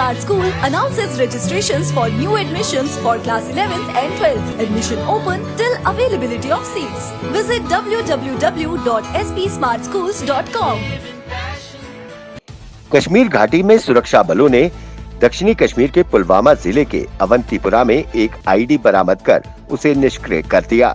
Smart School announces registrations for new admissions for class 11th and 12th. Admission open till availability of seats. Visit www.spsmartschools.com. Kashmir घाटी में सुरक्षा बलों ने दक्षिणी कश्मीर के पुलवामा जिले के अवंतीपुरा में एक आईडी बरामद कर उसे निष्क्रिय कर दिया।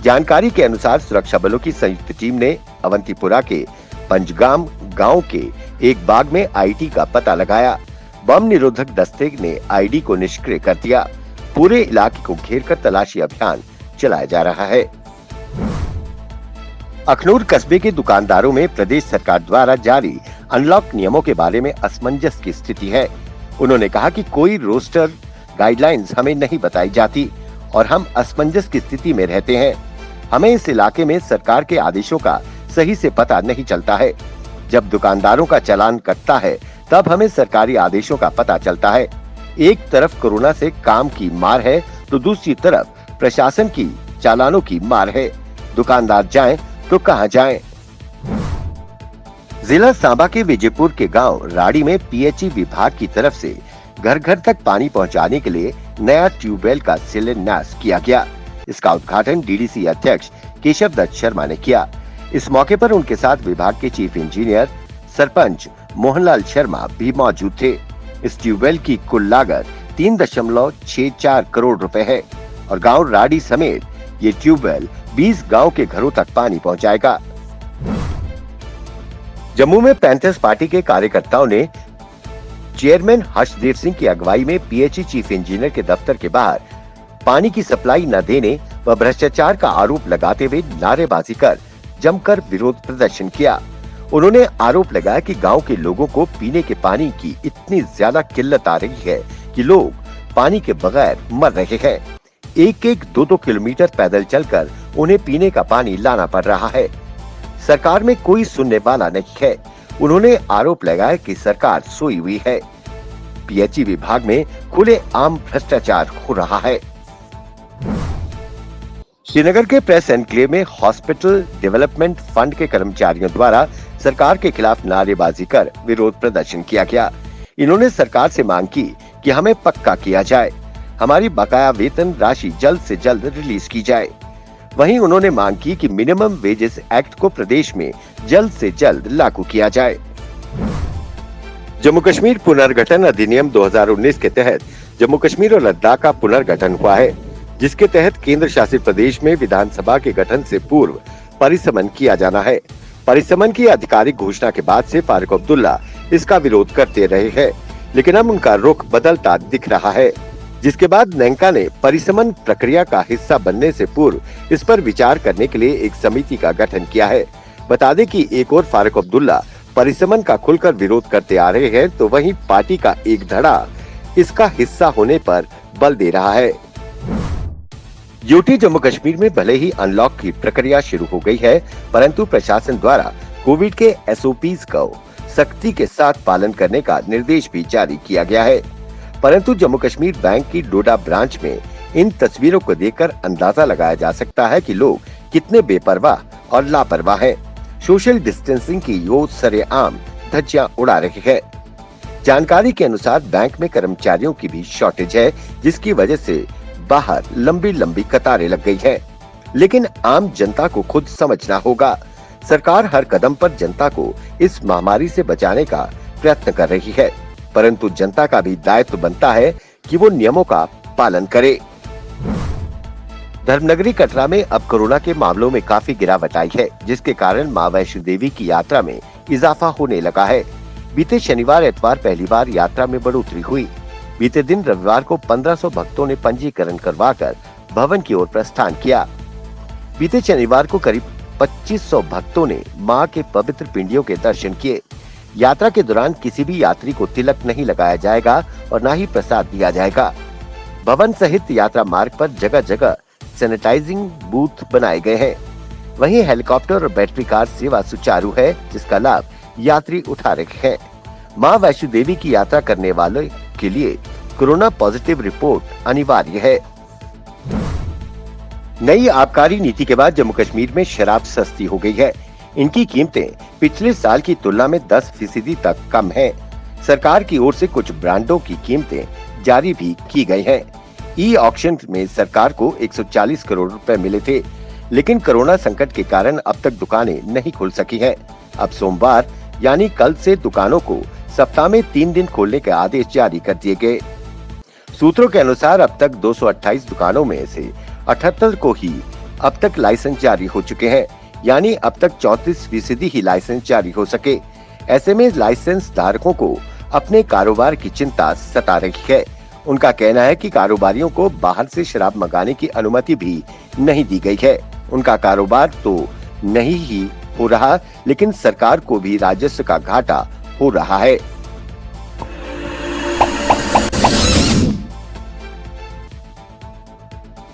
जानकारी के अनुसार सुरक्षा बलों की संयुक्त टीम ने अवंतीपुरा के पंजगाम गांव के एक बाग में आईडी का पता लगाया। बम निरोधक दस्ते ने आईडी को निष्क्रिय कर दिया। पूरे इलाके को घेरकर तलाशी अभियान चलाया जा रहा है। अखनूर कस्बे के दुकानदारों में प्रदेश सरकार द्वारा जारी अनलॉक नियमों के बारे में असमंजस की स्थिति है। उन्होंने कहा कि कोई रोस्टर गाइडलाइंस हमें नहीं बताई जाती और हम असमंजस की स्थिति में रहते हैं। हमें इस इलाके में सरकार के आदेशों का सही से पता नहीं चलता है। जब दुकानदारों का चालान कटता है तब हमें सरकारी आदेशों का पता चलता है। एक तरफ कोरोना से काम की मार है तो दूसरी तरफ प्रशासन की चालानों की मार है। दुकानदार जाएं तो कहां जाएं? जिला सांबा के विजयपुर के गांव राड़ी में पीएचई विभाग की तरफ से घर घर तक पानी पहुंचाने के लिए नया ट्यूबवेल का शिलान्यास किया गया। इसका उद्घाटन डीडीसी अध्यक्ष केशव दत्त शर्मा ने किया। इस मौके पर उनके साथ विभाग के चीफ इंजीनियर सरपंच मोहनलाल शर्मा भी मौजूद थे। इस ट्यूबवेल की कुल लागत 3.64 करोड़ रुपए है और गांव राड़ी समेत ये ट्यूबवेल 20 गांव के घरों तक पानी पहुंचाएगा। जम्मू में पैंथर्स पार्टी के कार्यकर्ताओं ने चेयरमैन हर्षदेव सिंह की अगुवाई में पीएचई चीफ इंजीनियर के दफ्तर के बाहर पानी की सप्लाई न देने व भ्रष्टाचार का आरोप लगाते हुए नारेबाजी कर जमकर विरोध प्रदर्शन किया। उन्होंने आरोप लगाया कि गांव के लोगों को पीने के पानी की इतनी ज्यादा किल्लत आ रही है कि लोग पानी के बगैर मर रहे हैं। 1-2 किलोमीटर पैदल चलकर उन्हें पीने का पानी लाना पड़ रहा है। सरकार में कोई सुनने वाला नहीं है। उन्होंने आरोप लगाया कि सरकार सोई हुई है। पीएचई विभाग में खुले आम भ्रष्टाचार हो रहा है। श्रीनगर के प्रेस एनक्लेव में हॉस्पिटल डेवलपमेंट फंड के कर्मचारियों द्वारा सरकार के खिलाफ नारेबाजी कर विरोध प्रदर्शन किया गया। इन्होंने सरकार से मांग की कि हमें पक्का किया जाए, हमारी बकाया वेतन राशि जल्द से जल्द रिलीज की जाए। वहीं उन्होंने मांग की कि मिनिमम वेजेस एक्ट को प्रदेश में जल्द से जल्द लागू किया जाए। जम्मू कश्मीर पुनर्गठन अधिनियम 2019 के तहत जम्मू कश्मीर और लद्दाख का पुनर्गठन हुआ है, जिसके तहत केंद्र शासित प्रदेश में विधानसभा के गठन से पूर्व परिसमन किया जाना है। परिसमन की आधिकारिक घोषणा के बाद से फारूक अब्दुल्ला इसका विरोध करते रहे हैं, लेकिन अब उनका रुख बदलता दिख रहा है। जिसके बाद नेंका ने परिसमन प्रक्रिया का हिस्सा बनने से पूर्व इस पर विचार करने के लिए एक समिति का गठन किया है। बता दें कि एक और फारूक अब्दुल्ला परिसमन का खुलकर विरोध करते आ रहे हैं, तो वहीं पार्टी का एक धड़ा इसका हिस्सा होने पर बल दे रहा है। यूटी जम्मू कश्मीर में भले ही अनलॉक की प्रक्रिया शुरू हो गई है, परंतु प्रशासन द्वारा कोविड के एसओपीज को सख्ती के साथ पालन करने का निर्देश भी जारी किया गया है। परंतु जम्मू कश्मीर बैंक की डोडा ब्रांच में इन तस्वीरों को देखकर अंदाजा लगाया जा सकता है कि लोग कितने बेपरवाह और लापरवाह हैं। सोशल डिस्टेंसिंग की यो सरेआम धज्जियां उड़ा रही है। जानकारी के अनुसार बैंक में कर्मचारियों की भी शॉर्टेज है, जिसकी वजह से बाहर लंबी लंबी कतारें लग गई है। लेकिन आम जनता को खुद समझना होगा। सरकार हर कदम पर जनता को इस महामारी से बचाने का प्रयत्न कर रही है, परंतु जनता का भी दायित्व बनता है कि वो नियमों का पालन करे। धर्मनगरी कटरा में अब कोरोना के मामलों में काफी गिरावट आई है, जिसके कारण मां वैष्णो देवी की यात्रा में इजाफा होने लगा है। बीते शनिवार एतवार पहली बार यात्रा में बढ़ोतरी हुई। बीते दिन रविवार को 1500 भक्तों ने पंजीकरण करवाकर भवन की ओर प्रस्थान किया। बीते शनिवार को करीब 2500 भक्तों ने मां के पवित्र पिंडियों के दर्शन किए। यात्रा के दौरान किसी भी यात्री को तिलक नहीं लगाया जाएगा और न ही प्रसाद दिया जाएगा। भवन सहित यात्रा मार्ग पर जगह जगह सैनिटाइजिंग बूथ बनाए गए हैं। वहीं हेलीकॉप्टर और बैटरी कार सेवा सुचारू है, जिसका लाभ यात्री उठा रहे हैं। मां वैष्णो देवी की यात्रा करने वालों के लिए कोरोना पॉजिटिव रिपोर्ट अनिवार्य है। नई आबकारी नीति के बाद जम्मू कश्मीर में शराब सस्ती हो गई है। इनकी कीमतें पिछले साल की तुलना में 10% तक कम है। सरकार की ओर से कुछ ब्रांडों की कीमतें जारी भी की गई हैं। ई ऑक्शन में सरकार को 140 करोड़ रुपए मिले थे, लेकिन कोरोना संकट के कारण अब तक दुकानें नहीं खुल सकी हैं। अब सोमवार यानी कल से दुकानों को सप्ताह में 3 दिन खोलने के आदेश जारी कर दिए गए। सूत्रों के अनुसार अब तक 228 दुकानों में से 78 को ही अब तक लाइसेंस जारी हो चुके हैं, यानी अब तक 34% ही लाइसेंस जारी हो सके। ऐसे में लाइसेंस धारकों को अपने कारोबार की चिंता सता रही है। उनका कहना है कि कारोबारियों को बाहर से शराब मंगाने की अनुमति भी नहीं दी गई है। उनका कारोबार तो नहीं ही हो रहा, लेकिन सरकार को भी राजस्व का घाटा हो रहा है।